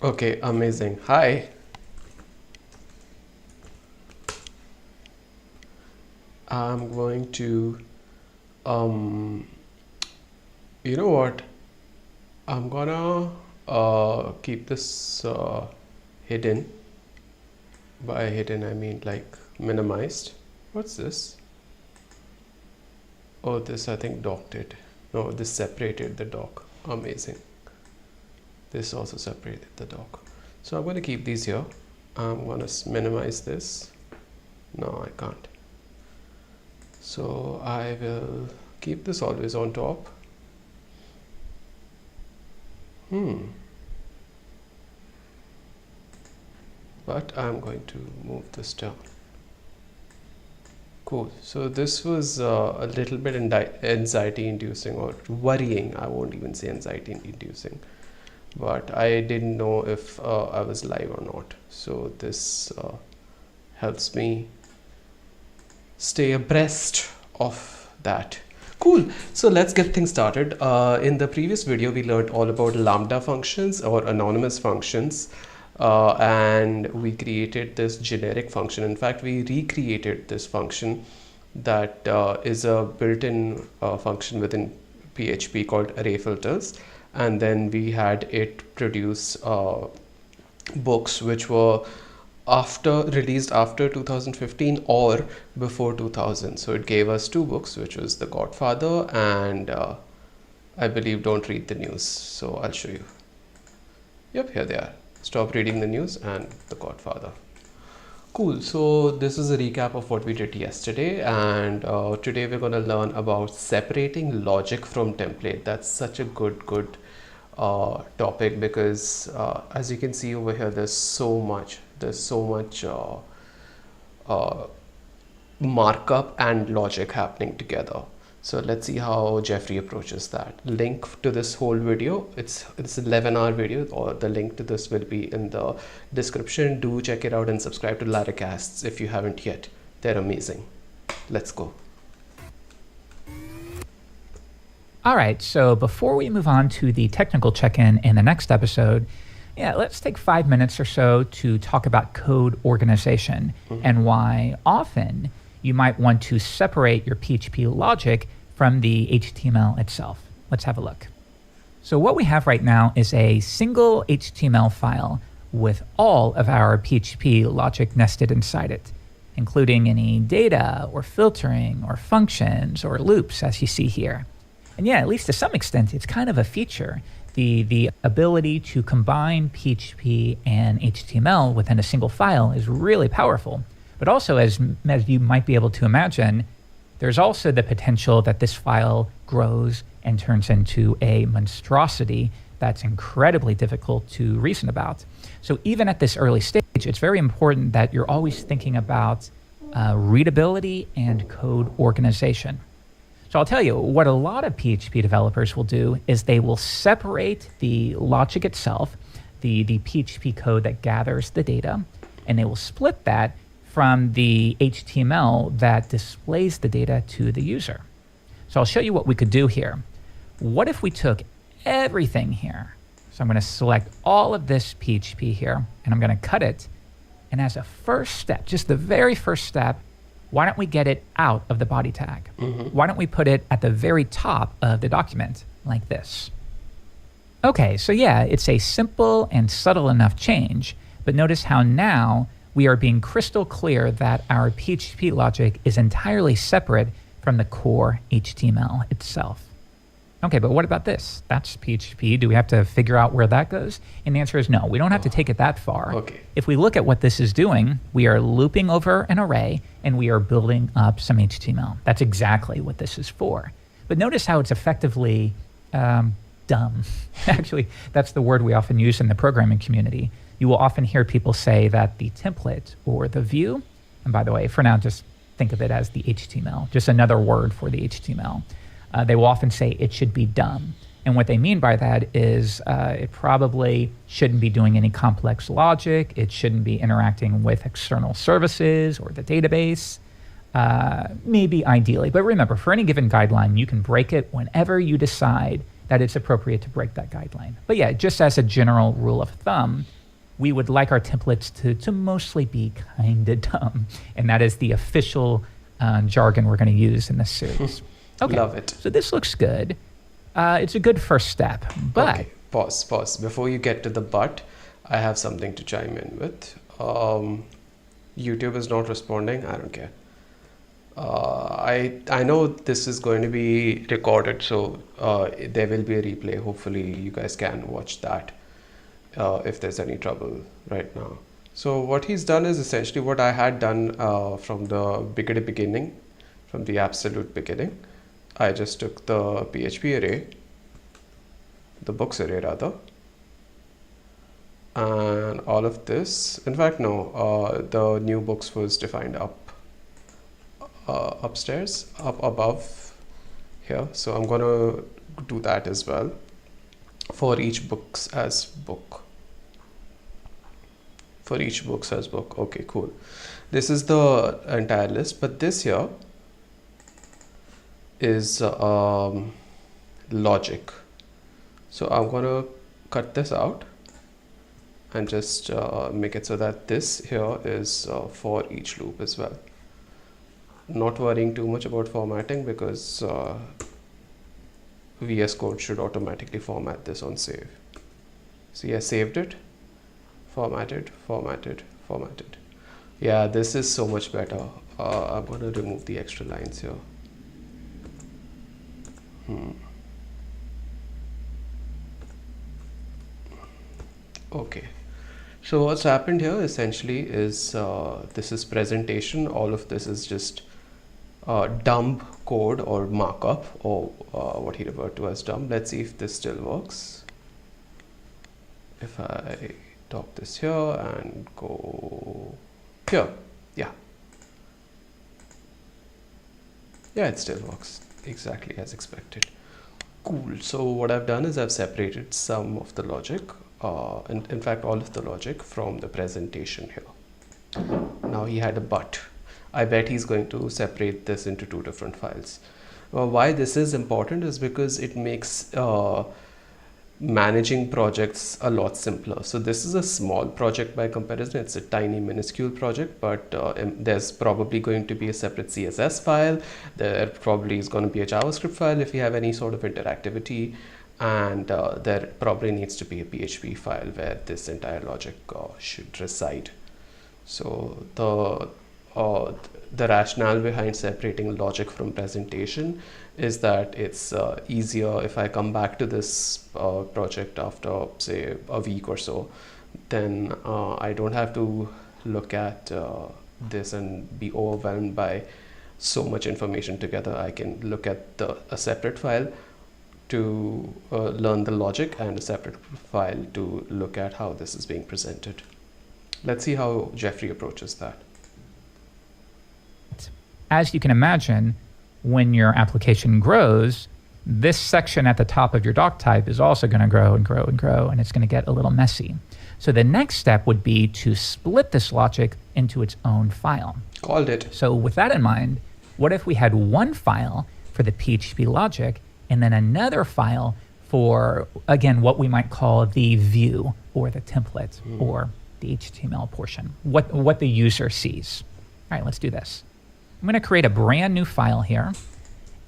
Okay, amazing. Hi. I'm going to, um, you know what? I'm gonna keep this hidden. By hidden, I mean like minimized. What's this? Oh, this I think docked it. No, this separated the dock. Amazing. This also separated the dock. So I'm going to keep these here. I'm going to minimize this. No, I can't. So I will keep this always on top. But I'm going to move this down. Cool. So this was a little bit anxiety inducing or worrying. I won't even say anxiety inducing, but I didn't know if I was live or not. So this helps me stay abreast of that. Cool. So let's get things started. In the previous video, we learned all about lambda functions or anonymous functions. And we created this generic function. In fact, we recreated this function that is a built-in function within PHP called array filters, and then we had it produce books which were released after 2015 or before 2000. So it gave us two books, which was The Godfather and I believe Don't Read the News. So I'll show you. Yep, here they are. Stop Reading the News and The Godfather. Cool. So this is a recap of what we did yesterday, and today we're going to learn about separating logic from template. That's such a good topic because as you can see over here, there's so much markup and logic happening together. So let's see how Jeffrey approaches that. Link to this whole video, it's an 11-hour video, or the link to this will be in the description. Do check it out and subscribe to Laracasts if you haven't yet. They're amazing. Let's go. All right, so before we move on to the technical check-in in the next episode, let's take 5 minutes or so to talk about code organization and why often you might want to separate your PHP logic from the HTML itself. Let's have a look. So what we have right now is a single HTML file with all of our PHP logic nested inside it, including any data or filtering or functions or loops, as you see here. And at least to some extent, it's kind of a feature. The ability to combine PHP and HTML within a single file is really powerful. But also, as you might be able to imagine, there's also the potential that this file grows and turns into a monstrosity that's incredibly difficult to reason about. So even at this early stage, it's very important that you're always thinking about readability and code organization. So I'll tell you, what a lot of PHP developers will do is they will separate the logic itself, the PHP code that gathers the data, and they will split that from the HTML that displays the data to the user. So I'll show you what we could do here. What if we took everything here? So I'm going to select all of this PHP here, and I'm going to cut it. And as a first step, just the very first step, why don't we get it out of the body tag? Why don't we put it at the very top of the document like this? Okay, so it's a simple and subtle enough change, but notice how now we are being crystal clear that our PHP logic is entirely separate from the core HTML itself. Okay, but what about this? That's PHP. Do we have to figure out where that goes? And the answer is no. We don't have to take it that far. Okay. If we look at what this is doing, we are looping over an array and we are building up some HTML. That's exactly what this is for. But notice how it's effectively dumb. Actually, that's the word we often use in the programming community. You will often hear people say that the template or the view, and by the way, for now, just think of it as the HTML, just another word for the HTML. They will often say it should be dumb. And what they mean by that is it probably shouldn't be doing any complex logic. It shouldn't be interacting with external services or the database, maybe ideally. But remember, for any given guideline, you can break it whenever you decide that it's appropriate to break that guideline. But yeah, just as a general rule of thumb, we would like our templates to mostly be kind of dumb. And that is the official jargon we're going to use in this series. Okay. Love it. So this looks good. It's a good first step, but... Okay, pause. Before you get to the but, I have something to chime in with. YouTube is not responding. I don't care. I know this is going to be recorded, so there will be a replay. Hopefully you guys can watch that if there's any trouble right now. So what he's done is essentially what I had done from the beginning, from the absolute beginning. I just took the PHP array, the books array rather, and all of this. In fact, no, the new books was defined upstairs, up above here. So I'm gonna do that as well for each books as book. For each books as book. Okay, cool. This is the entire list, but this here is logic. So I'm gonna cut this out and just make it so that this here is for each loop as well. Not worrying too much about formatting because VS Code should automatically format this on save. See, I saved it, formatted. Yeah, this is so much better. I'm gonna remove the extra lines here. Okay, so what's happened here essentially is this is presentation. All of this is just dumb code or markup, or what he referred to as dumb. Let's see if this still works. If I top this here and go here, yeah, it still works exactly as expected. Cool. So what I've done is I've separated some of the logic, in fact all of the logic from the presentation here. Now he had a but. I bet he's going to separate this into two different files. Why this is important is because it makes managing projects a lot simpler. So this is a small project by comparison. It's a tiny minuscule project, but there's probably going to be a separate CSS file. There probably is going to be a JavaScript file if you have any sort of interactivity, and there probably needs to be a PHP file where this entire logic should reside. So the rationale behind separating logic from presentation is that it's easier if I come back to this project after say a week or so, then I don't have to look at this and be overwhelmed by so much information together. I can look at a separate file to learn the logic and a separate file to look at how this is being presented. Let's see how Jeffrey approaches that. As you can imagine, when your application grows, this section at the top of your doc type is also going to grow and grow and grow, and it's going to get a little messy. So the next step would be to split this logic into its own file. Called it. So with that in mind, what if we had one file for the PHP logic and then another file for, again, what we might call the view or the template or the HTML portion, what the user sees. All right, let's do this. I'm going to create a brand new file here,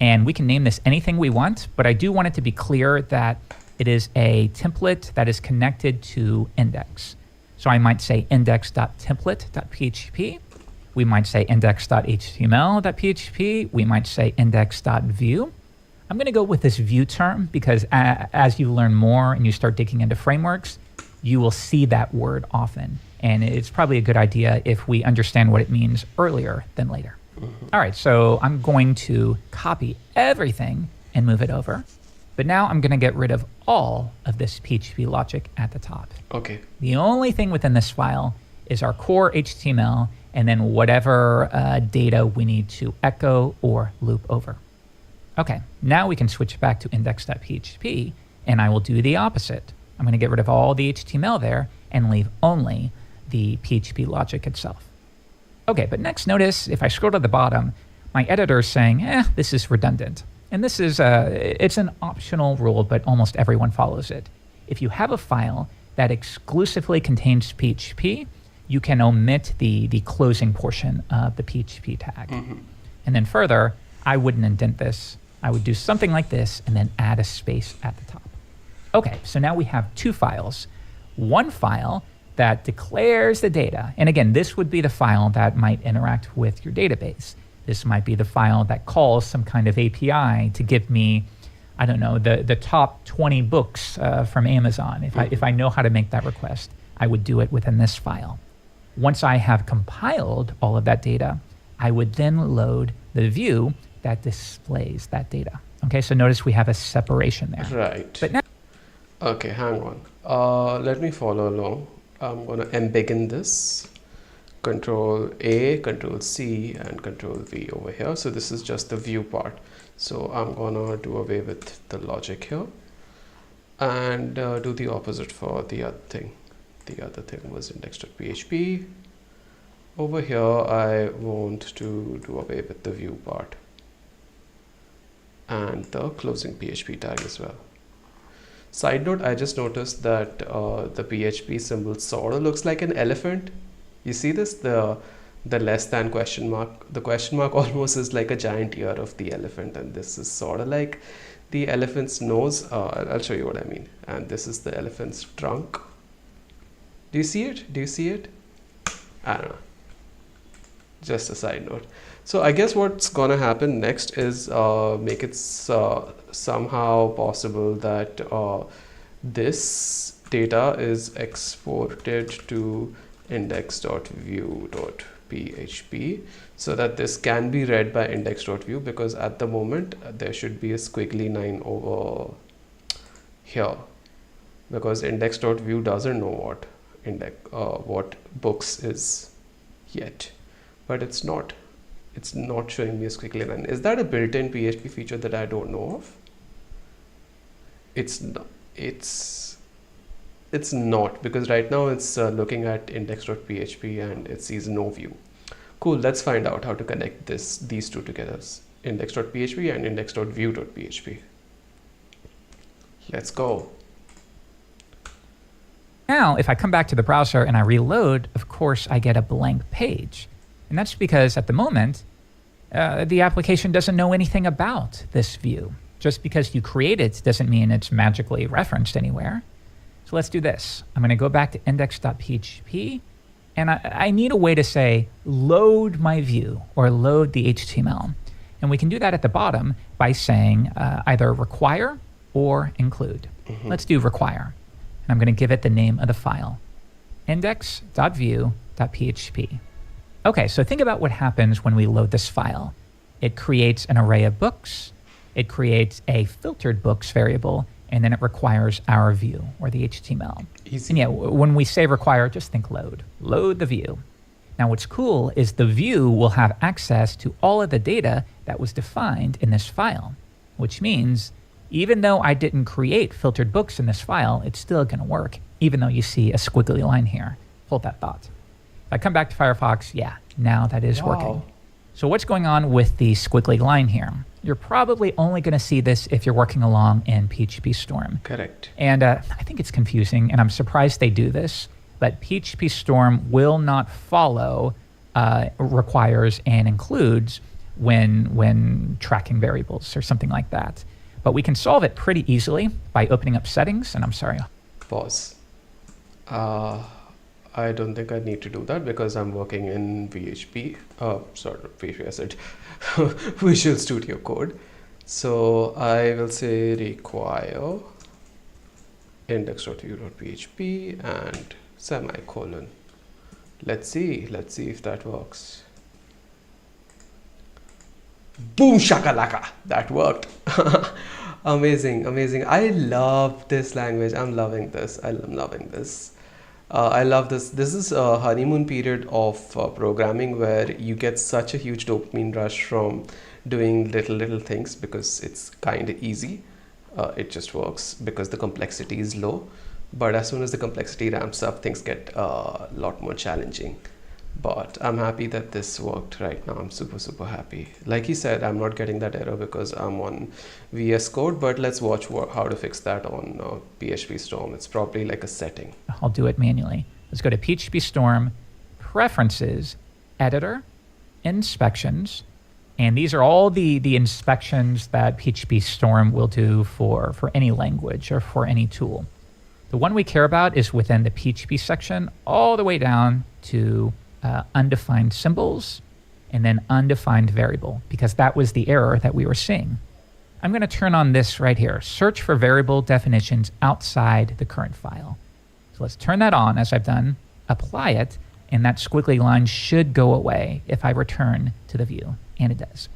and we can name this anything we want, but I do want it to be clear that it is a template that is connected to index. So I might say index.template.php. We might say index.html.php. We might say index.view. I'm going to go with this view term because as you learn more and you start digging into frameworks, you will see that word often. And it's probably a good idea if we understand what it means earlier than later. All right, so I'm going to copy everything and move it over. But now I'm going to get rid of all of this PHP logic at the top. Okay. The only thing within this file is our core HTML and then whatever data we need to echo or loop over. Okay, now we can switch back to index.php, and I will do the opposite. I'm going to get rid of all the HTML there and leave only the PHP logic itself. Okay, but next notice, if I scroll to the bottom, my editor is saying, this is redundant. And this is it's an optional rule, but almost everyone follows it. If you have a file that exclusively contains PHP, you can omit the closing portion of the PHP tag. And then further, I wouldn't indent this. I would do something like this and then add a space at the top. Okay, so now we have two files. One file that declares the data. And again, this would be the file that might interact with your database. This might be the file that calls some kind of API to give me, I don't know, the top 20 books from Amazon. If I know how to make that request, I would do it within this file. Once I have compiled all of that data, I would then load the view that displays that data. Okay, so notice we have a separation there. Right. But now, okay, hang on. Let me follow along. I'm going to embiggen this. Control A, Control C, and Control V over here. So this is just the view part. So I'm going to do away with the logic here and do the opposite for the other thing. The other thing was index.php. Over here, I want to do away with the view part and the closing PHP tag as well. Side note, I just noticed that the PHP symbol sort of looks like an elephant. You see this? The less than question mark. The question mark almost is like a giant ear of the elephant, and this is sort of like the elephant's nose. I'll show you what I mean. And this is the elephant's trunk. Do you see it? Do you see it? I don't know. Just a side note. So I guess what's gonna happen next is make it somehow possible that this data is exported to index.view.php so that this can be read by index.view, because at the moment there should be a squiggly line over here because index.view doesn't know what books is yet, but it's not showing me a squiggly line. Is that a built-in PHP feature that I don't know of? It's not, because right now it's looking at index.php and it sees no view. Cool, let's find out how to connect these two together, index.php and index.view.php. Let's go. now if I come back to the browser and I reload, of course I get a blank page. And that's because at the moment, the application doesn't know anything about this view. Just because you create it doesn't mean it's magically referenced anywhere. So let's do this. I'm going to go back to index.php, and I need a way to say load my view or load the HTML. And we can do that at the bottom by saying either require or include. Let's do require. And I'm going to give it the name of the file, index.view.php. Okay, so think about what happens when we load this file. It creates an array of books, it creates a filtered books variable, and then it requires our view, or the HTML. Easy. And yeah, when we say require, just think load. Load the view. Now what's cool is the view will have access to all of the data that was defined in this file, which means even though I didn't create filtered books in this file, it's still going to work, even though you see a squiggly line here. Hold that thought. If I come back to Firefox, yeah, now that is working. So what's going on with the squiggly line here? You're probably only going to see this if you're working along in PHP Storm. Correct. And I think it's confusing, and I'm surprised they do this, but PHP Storm will not follow requires and includes when tracking variables or something like that. But we can solve it pretty easily by opening up settings, and I'm sorry. Pause. I don't think I need to do that because I'm working in VHP. Sorry, not VHP, I said Visual Studio Code. So I will say require index.view.php and semicolon. Let's see if that works. Boom shakalaka, that worked. Amazing. I love this language. I'm loving this. I'm loving this. I love this. This is a honeymoon period of programming where you get such a huge dopamine rush from doing little things because it's kind of easy. It just works because the complexity is low. But as soon as the complexity ramps up, things get a lot more challenging. But I'm happy that this worked right now. I'm super happy. Like he said, I'm not getting that error because I'm on VS Code, but let's watch how to fix that on PHP Storm. It's probably like a setting. I'll do it manually. Let's go to PHP Storm, Preferences, Editor, Inspections, and these are all the inspections that PHP Storm will do for any language or for any tool. The one we care about is within the PHP section, all the way down to undefined symbols and then undefined variable, because that was the error that we were seeing. I'm going to turn on this right here, search for variable definitions outside the current file. So let's turn that on as I've done, apply it, and that squiggly line should go away if I return to the view, and it does.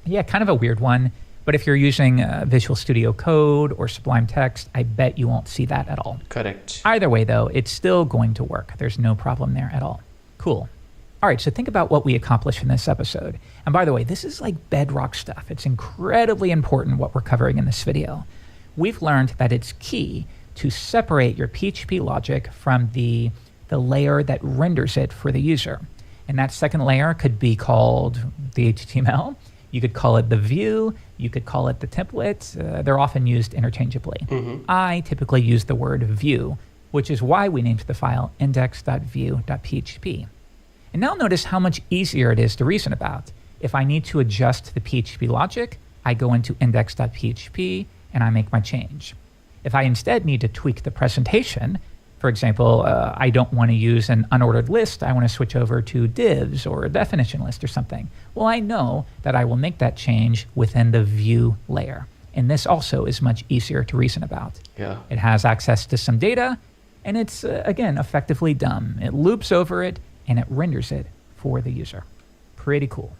Yeah, kind of a weird one, but if you're using Visual Studio Code or Sublime Text, I bet you won't see that at all. Correct. Either way, though, it's still going to work. There's no problem there at all. Cool. All right, so think about what we accomplished in this episode. And by the way, this is like bedrock stuff. It's incredibly important what we're covering in this video. We've learned that it's key to separate your PHP logic from the layer that renders it for the user. And that second layer could be called the HTML. You could call it the view. You could call it the template. They're often used interchangeably. I typically use the word view, which is why we named the file index.view.php. And now notice how much easier it is to reason about. If I need to adjust the PHP logic, I go into index.php and I make my change. If I instead need to tweak the presentation, for example, I don't want to use an unordered list, I want to switch over to divs or a definition list or something. Well, I know that I will make that change within the view layer. And this also is much easier to reason about. Yeah. It has access to some data, and it's, again, effectively dumb. It loops over it, and it renders it for the user. Pretty cool.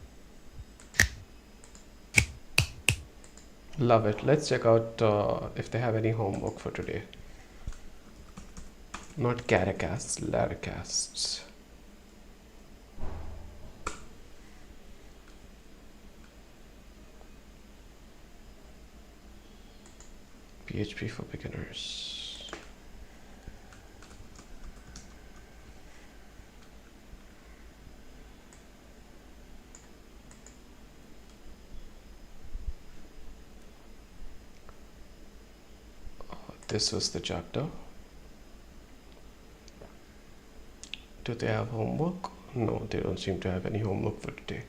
Love it. Let's check out if they have any homework for today. Not caracasts, laracasts. PHP for beginners. This was the chapter. Do they have homework? No, they don't seem to have any homework for today.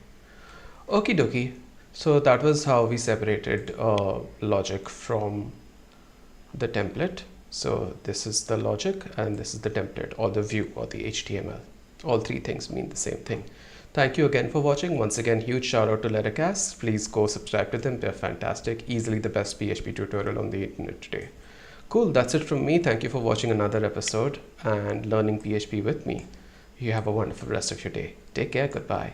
Okie dokie. So that was how we separated logic from the template. So this is the logic and this is the template or the view or the HTML. All three things mean the same thing. Thank you again for watching. Once again, huge shout out to Lettercast. Please go subscribe to them. They're fantastic. Easily the best PHP tutorial on the internet today. Cool, that's it from me. Thank you for watching another episode and learning PHP with me. You have a wonderful rest of your day. Take care. Goodbye.